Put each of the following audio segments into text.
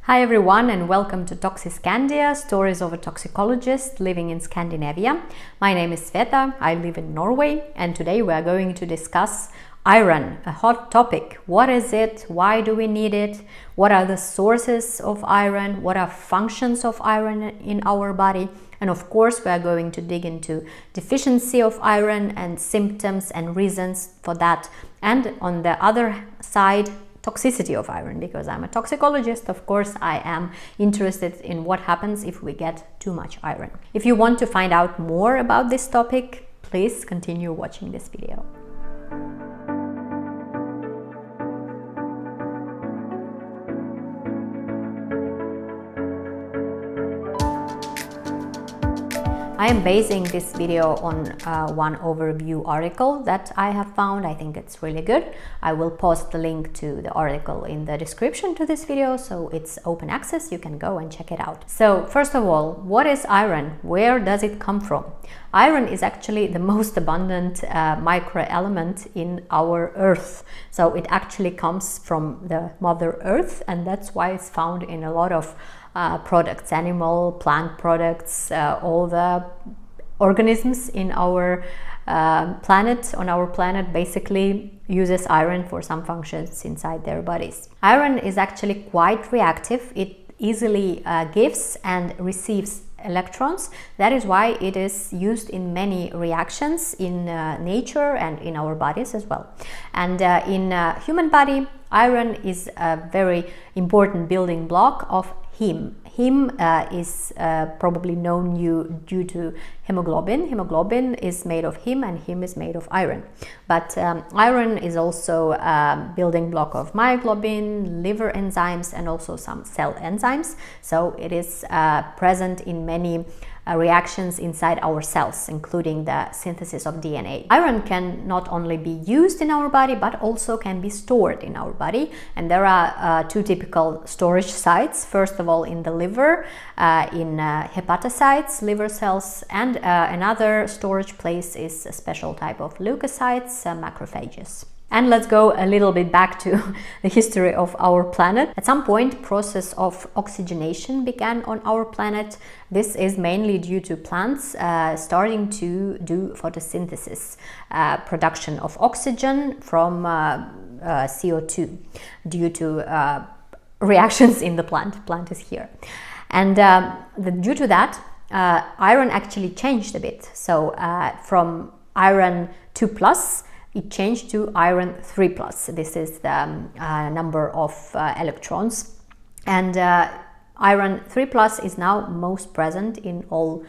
Hi everyone and welcome to Toxiscandia, stories of a toxicologist living in Scandinavia. My name is Sveta, I live in Norway, and today we are going to discuss iron, a hot topic. What is it? Why do we need it? What are the sources of iron? What are functions of iron in our body? And of course we are going to dig into deficiency of iron and symptoms and reasons for that. And on the other side, toxicity of iron, because I'm a toxicologist. Of course I am interested in what happens if we get too much iron. If you want to find out more about this topic, please continue watching this video. I am basing this video on one overview article that I have found. I think it's really good. I will post the link to the article in the description to this video, so it's open access. You can go and check it out. So first of all, what is iron? Where does it come from? Iron is actually the most abundant microelement in our Earth. So it actually comes from the Mother Earth, and that's why it's found in a lot of products, animal, plant products, all the organisms in our planet, on our planet, basically uses iron for some functions inside their bodies. Iron is actually quite reactive. It easily gives and receives electrons. That is why it is used in many reactions in nature and in our bodies as well. And in human body, iron is a very important building block of heme. Heme is probably known due to hemoglobin. Hemoglobin is made of heme and heme is made of iron. But iron is also a building block of myoglobin, liver enzymes, and also some cell enzymes. So it is present in many reactions inside our cells, including the synthesis of DNA. Iron can not only be used in our body, but also can be stored in our body. And there are two typical storage sites. First of all, in the liver, in hepatocytes, liver cells, and another storage place is a special type of leukocytes, macrophages. And let's go a little bit back to the history of our planet. At some point, process of oxygenation began on our planet. This is mainly due to plants starting to do photosynthesis, production of oxygen from CO2 due to reactions in the plant. Plant is here. And due to that, iron actually changed a bit. So from iron 2+, it changed to iron 3+. This is the number of electrons, and iron 3+ is now most present in all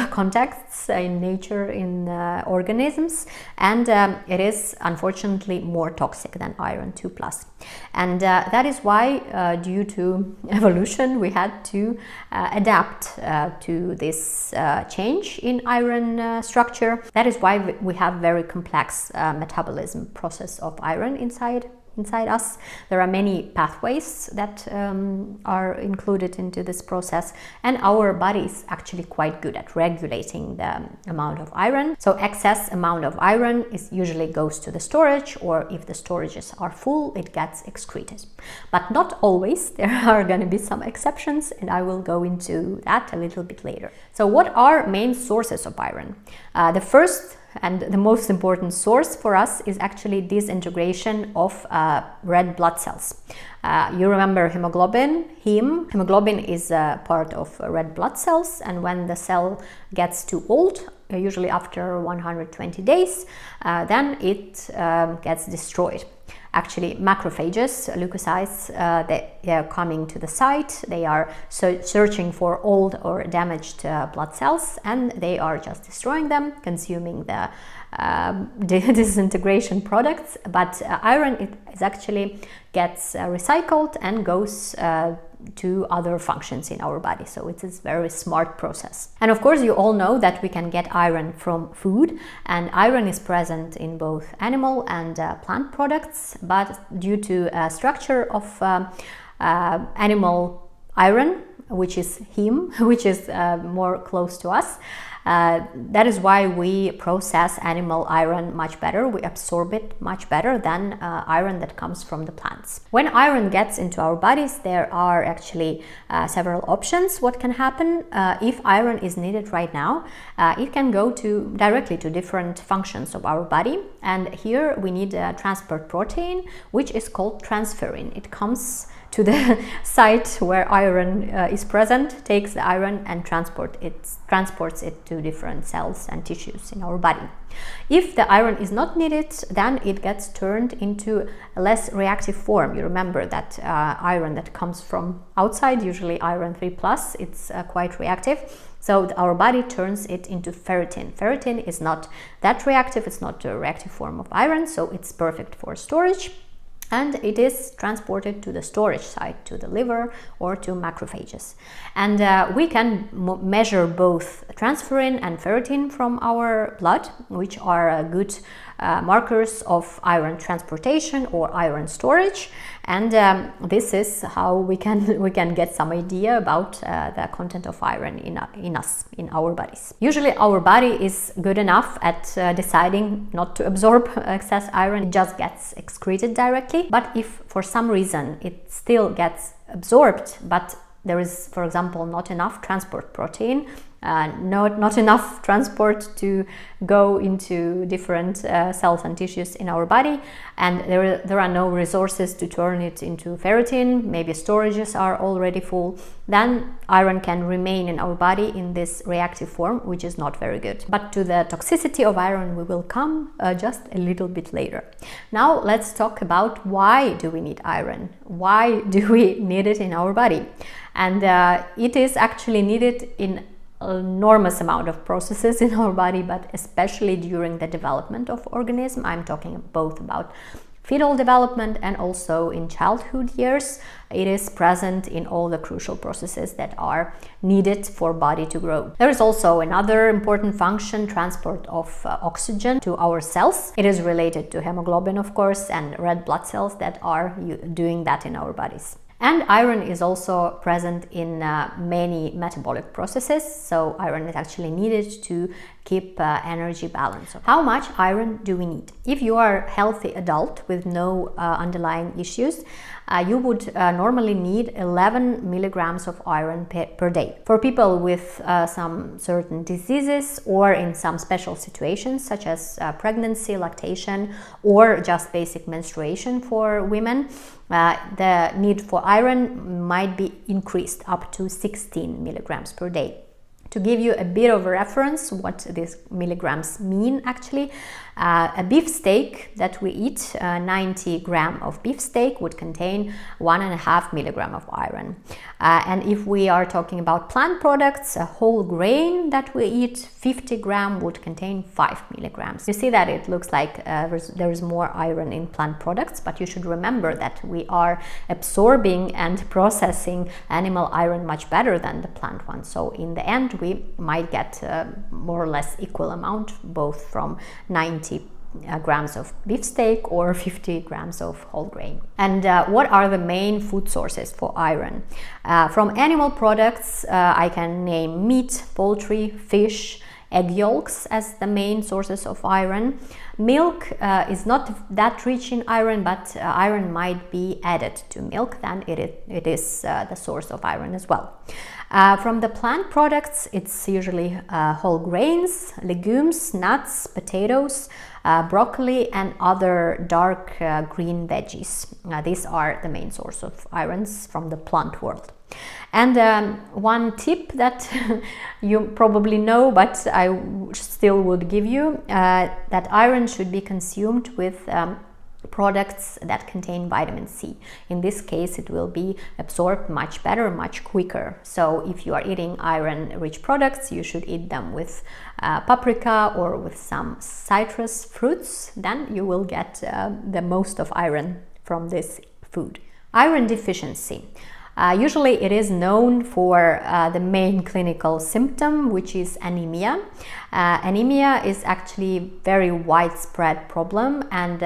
contexts in nature, in organisms, and it is unfortunately more toxic than iron 2+. And that is why due to evolution we had to adapt to this change in iron structure. That is why we have very complex metabolism process of iron inside us. There are many pathways that are included into this process, and our body is actually quite good at regulating the amount of iron. So excess amount of iron usually goes to the storage, or if the storages are full, it gets excreted. But not always. There are going to be some exceptions, and I will go into that a little bit later. So what are main sources of iron? The first and the most important source for us is actually disintegration of red blood cells. You remember hemoglobin, heme. Hemoglobin is a part of red blood cells, and when the cell gets too old, usually after 120 days, then it gets destroyed. Actually, macrophages, leukocytes, they are coming to the site. They are searching for old or damaged blood cells, and they are just destroying them, consuming the disintegration products. But iron actually gets recycled and goes to other functions in our body. So it is a very smart process. And of course, you all know that we can get iron from food, and iron is present in both animal and plant products. But due to structure of animal iron, which is heme, which is more close to us, That is why we process animal iron much better. We absorb it much better than iron that comes from the plants. When iron gets into our bodies, there are actually several options. What can happen if iron is needed right now? It can go directly to different functions of our body, and here we need a transport protein which is called transferrin. It comes to the site where iron is present, takes the iron and transports it to different cells and tissues in our body. If the iron is not needed, then it gets turned into a less reactive form. You remember that iron that comes from outside, usually iron 3+, it's quite reactive. So our body turns it into ferritin. Ferritin is not that reactive, it's not a reactive form of iron, so it's perfect for storage. And it is transported to the storage site, to the liver or to macrophages. And we can measure both transferrin and ferritin from our blood, which are good markers of iron transportation or iron storage. And this is how we can get some idea about the content of iron in us, in our bodies. Usually our body is good enough at deciding not to absorb excess iron. It just gets excreted directly. But if for some reason it still gets absorbed, but there is, for example, not enough transport protein, not enough transport to go into different cells and tissues in our body, and there are no resources to turn it into ferritin, maybe storages are already full, then iron can remain in our body in this reactive form, which is not very good. But to the toxicity of iron we will come just a little bit later. Now let's talk about why do we need iron? Why do we need it in our body? And it is actually needed in enormous amount of processes in our body, but especially during the development of organism. I'm talking both about fetal development and also in childhood years. It is present in all the crucial processes that are needed for body to grow. There is also another important function, transport of oxygen to our cells. It is related to hemoglobin, of course, and red blood cells that are doing that in our bodies. And iron is also present in many metabolic processes, so iron is actually needed to keep energy balance. How much iron do we need? If you are a healthy adult with no underlying issues, you would normally need 11 milligrams of iron per day. For people with some certain diseases or in some special situations such as pregnancy, lactation, or just basic menstruation for women, the need for iron might be increased up to 16 milligrams per day. To give you a bit of a reference what these milligrams mean actually, a beef steak that we eat, 90 grams of beef steak would contain 1.5 milligrams of iron. And if we are talking about plant products, a whole grain that we eat, 50 grams would contain 5 milligrams. You see that it looks like there is more iron in plant products, but you should remember that we are absorbing and processing animal iron much better than the plant one. So in the end, we might get more or less equal amount, both from 90 grams of beef steak or 50 grams of whole grain. And what are the main food sources for iron? From animal products, I can name meat, poultry, fish, egg yolks as the main sources of iron. Milk is not that rich in iron, but iron might be added to milk, then it is the source of iron as well. From the plant products, it's usually whole grains, legumes, nuts, potatoes, broccoli and other dark green veggies. These are the main source of irons from the plant world. And one tip that you probably know, but I still would give you, that iron should be consumed with products that contain vitamin C. In this case, it will be absorbed much better, much quicker. So if you are eating iron-rich products, you should eat them with paprika or with some citrus fruits. Then you will get the most of iron from this food. Iron deficiency. Usually it is known for the main clinical symptom, which is anemia. Anemia is actually a very widespread problem, and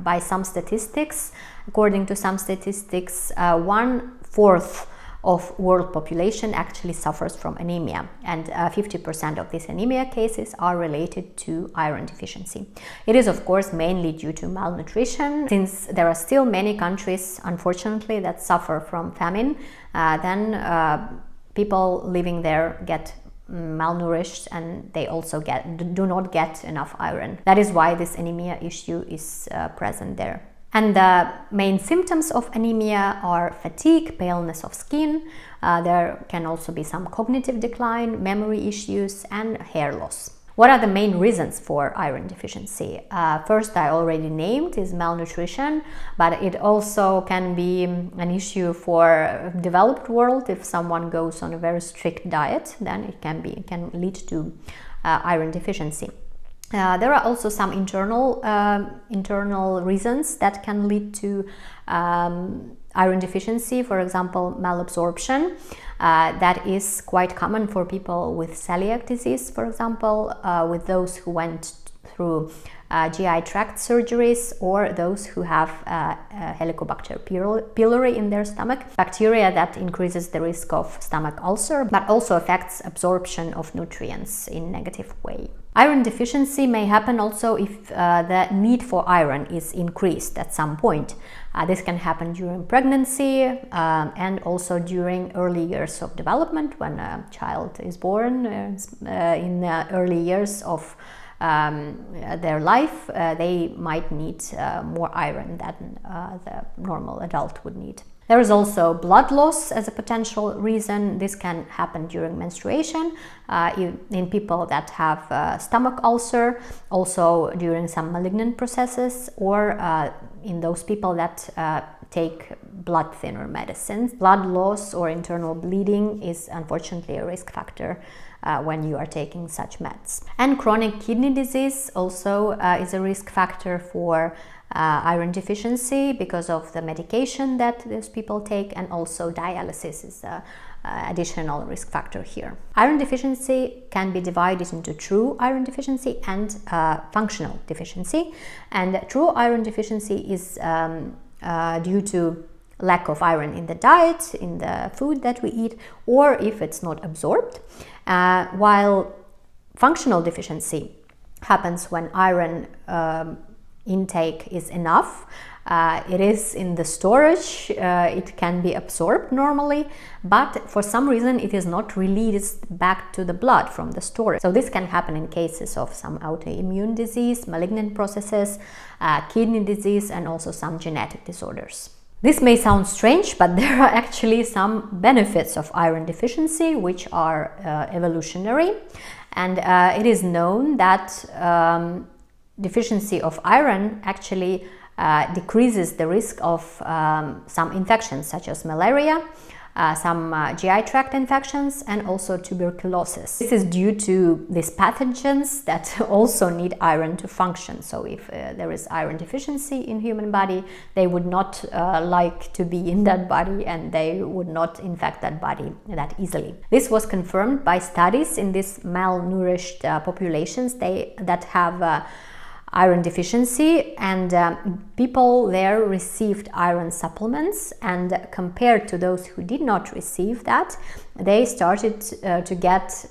by some statistics, according to some statistics, 1/4 of world population actually suffers from anemia, and 50% of these anemia cases are related to iron deficiency. It is of course mainly due to malnutrition. Since there are still many countries, unfortunately, that suffer from famine, then people living there get malnourished, and they also do not get enough iron. That is why this anemia issue is present there. And the main symptoms of anemia are fatigue, paleness of skin. There can also be some cognitive decline, memory issues, and hair loss. What are the main reasons for iron deficiency? First, I already named, is malnutrition, but it also can be an issue for developed world. If someone goes on a very strict diet, then it can lead to iron deficiency. There are also some internal reasons that can lead to iron deficiency. For example, malabsorption. That is quite common for people with celiac disease, for example, with those who went through GI tract surgeries, or those who have Helicobacter pylori in their stomach, bacteria that increases the risk of stomach ulcer, but also affects absorption of nutrients in negative way. Iron deficiency may happen also if the need for iron is increased at some point. This can happen during pregnancy and also during early years of development, when a child is born. In the early years of their life, they might need more iron than the normal adult would need. There is also blood loss as a potential reason. This can happen during menstruation, in people that have stomach ulcer, also during some malignant processes, or in those people that take blood thinner medicines. Blood loss or internal bleeding is unfortunately a risk factor when you are taking such meds. And chronic kidney disease also is a risk factor for iron deficiency because of the medication that these people take, and also dialysis is an additional risk factor here. Iron deficiency can be divided into true iron deficiency and functional deficiency. And true iron deficiency is due to lack of iron in the diet, in the food that we eat, or if it's not absorbed. While functional deficiency happens when iron intake is enough. It is in the storage, it can be absorbed normally, but for some reason it is not released back to the blood from the storage. So this can happen in cases of some autoimmune disease, malignant processes, kidney disease, and also some genetic disorders. This may sound strange, but there are actually some benefits of iron deficiency which are evolutionary, and it is known that deficiency of iron actually decreases the risk of some infections such as malaria, some GI tract infections, and also tuberculosis. This is due to these pathogens that also need iron to function. So if there is iron deficiency in human body, they would not like to be in that body, and they would not infect that body that easily. This was confirmed by studies in these malnourished populations that have iron deficiency, and people there received iron supplements, and compared to those who did not receive that, they started to get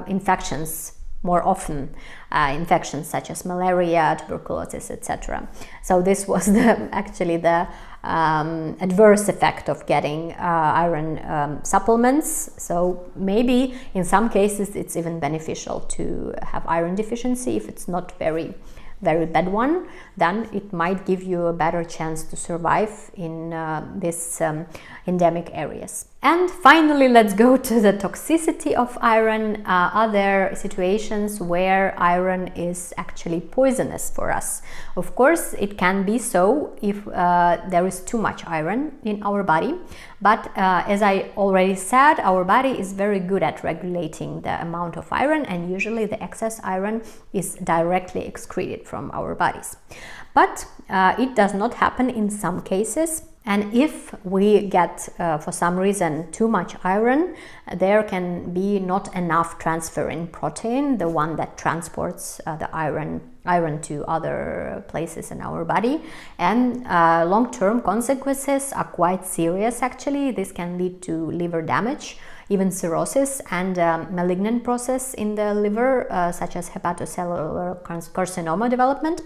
infections more often, infections such as malaria, tuberculosis, etc. So this was actually the adverse effect of getting iron supplements. So maybe in some cases it's even beneficial to have iron deficiency. If it's not very bad one, then it might give you a better chance to survive in these endemic areas. And finally, let's go to the toxicity of iron. Are there situations where iron is actually poisonous for us? Of course, it can be so if there is too much iron in our body. But as I already said, our body is very good at regulating the amount of iron, and usually the excess iron is directly excreted from our bodies. But it does not happen in some cases. And if we get, for some reason, too much iron, there can be not enough transferrin protein, the one that transports the iron iron to other places in our body, and long-term consequences are quite serious actually. This can lead to liver damage, even cirrhosis, and malignant process in the liver, such as hepatocellular carcinoma development.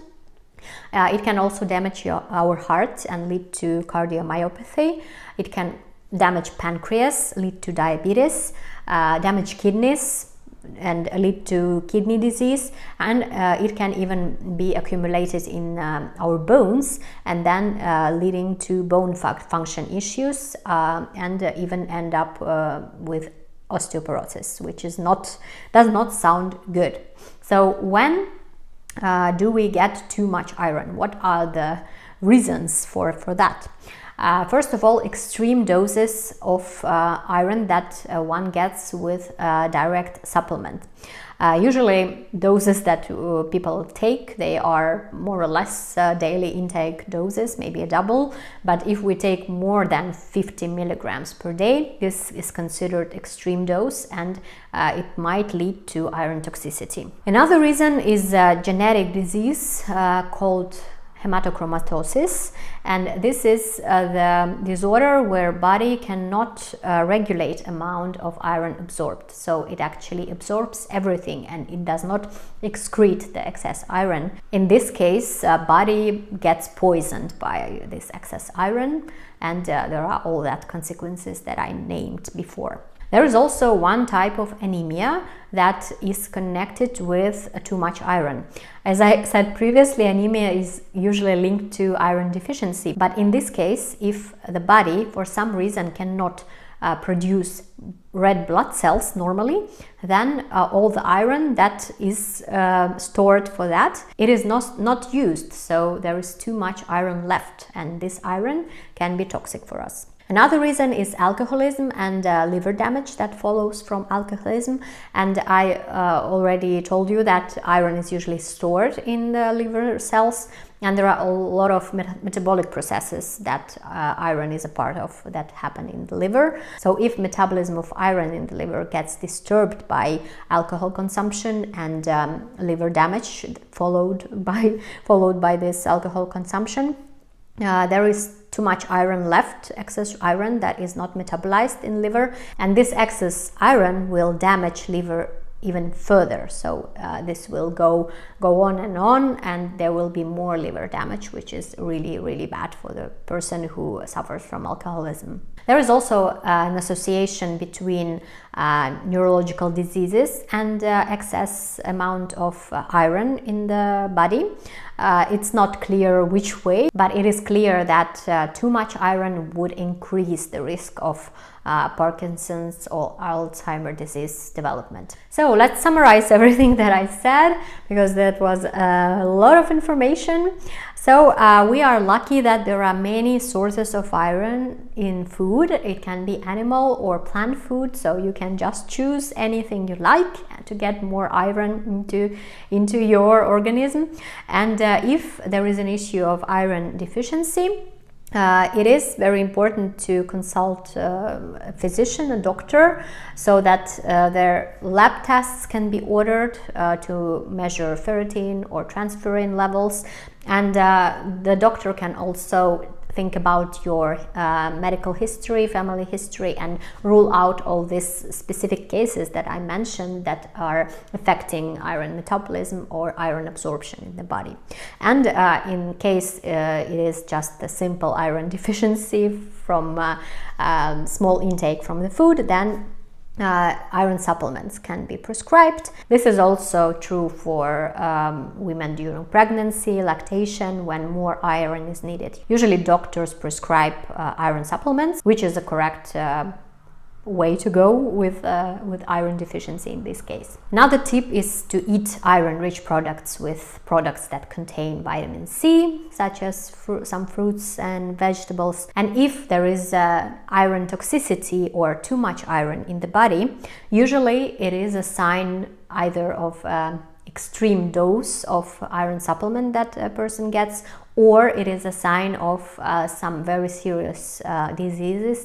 It can also damage our heart and lead to cardiomyopathy. It can damage pancreas, lead to diabetes, damage kidneys, and lead to kidney disease, and it can even be accumulated in our bones, and then leading to bone function issues, and even end up with osteoporosis, which does not sound good. So when do we get too much iron? What are the reasons for that? First of all, extreme doses of iron that one gets with a direct supplement. Usually doses that people take, they are more or less daily intake doses, maybe a double, but if we take more than 50 milligrams per day, this is considered extreme dose, and it might lead to iron toxicity. Another reason is a genetic disease called hematochromatosis, and this is the disorder where body cannot regulate amount of iron absorbed. So it actually absorbs everything and it does not excrete the excess iron. In this case, body gets poisoned by this excess iron, and there are all that consequences that I named before. There is also one type of anemia that is connected with too much iron. As I said previously, anemia is usually linked to iron deficiency, but in this case, if the body for some reason cannot produce red blood cells normally, then all the iron that is stored for that, it is not used, so there is too much iron left, and this iron can be toxic for us. Another reason is alcoholism and liver damage that follows from alcoholism, and I already told you that iron is usually stored in the liver cells, and there are a lot of metabolic processes that iron is a part of that happen in the liver. So if metabolism of iron in the liver gets disturbed by alcohol consumption and liver damage followed by this alcohol consumption, there is too much iron left, excess iron that is not metabolized in liver, and this excess iron will damage liver even further. So this will go on, and there will be more liver damage, which is really bad for the person who suffers from alcoholism. There is also an association between neurological diseases and excess amount of iron in the body. It's not clear which way, but it is clear that too much iron would increase the risk of Parkinson's or Alzheimer's disease development. So let's summarize everything that I said, because that was a lot of information. So we are lucky that there are many sources of iron in food. It can be animal or plant food, so you can just choose anything you like to get more iron into your organism. And if there is an issue of iron deficiency, it is very important to consult a physician, a doctor, so that their lab tests can be ordered to measure ferritin or transferrin levels, and the doctor can also think about your medical history, family history, and rule out all these specific cases that I mentioned that are affecting iron metabolism or iron absorption in the body. And in case it is just a simple iron deficiency from small intake from the food, then iron supplements can be prescribed. This is also true for women during pregnancy, lactation, when more iron is needed. Usually doctors prescribe iron supplements, which is a correct way to go with iron deficiency in this case. Another tip is to eat iron-rich products with products that contain vitamin C, such as some fruits and vegetables. And if there is iron toxicity or too much iron in the body, usually it is a sign either of extreme dose of iron supplement that a person gets, or it is a sign of some very serious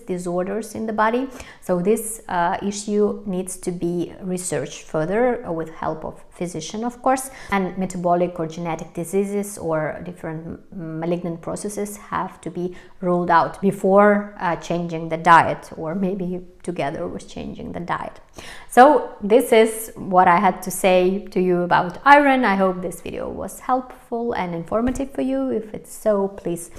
disorders in the body. So this issue needs to be researched further with help of physician, of course, and metabolic or genetic diseases or different malignant processes have to be ruled out before changing the diet, or maybe together with changing the diet. So this is what I had to say to you about iron. I hope this video was helpful and informative for you. If it's so, please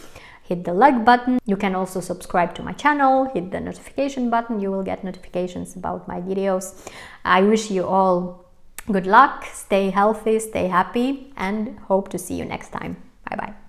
hit the like button. You can also subscribe to my channel, hit the notification button. You will get notifications about my videos. I wish you all good luck, stay healthy, stay happy, and hope to see you next time. Bye bye.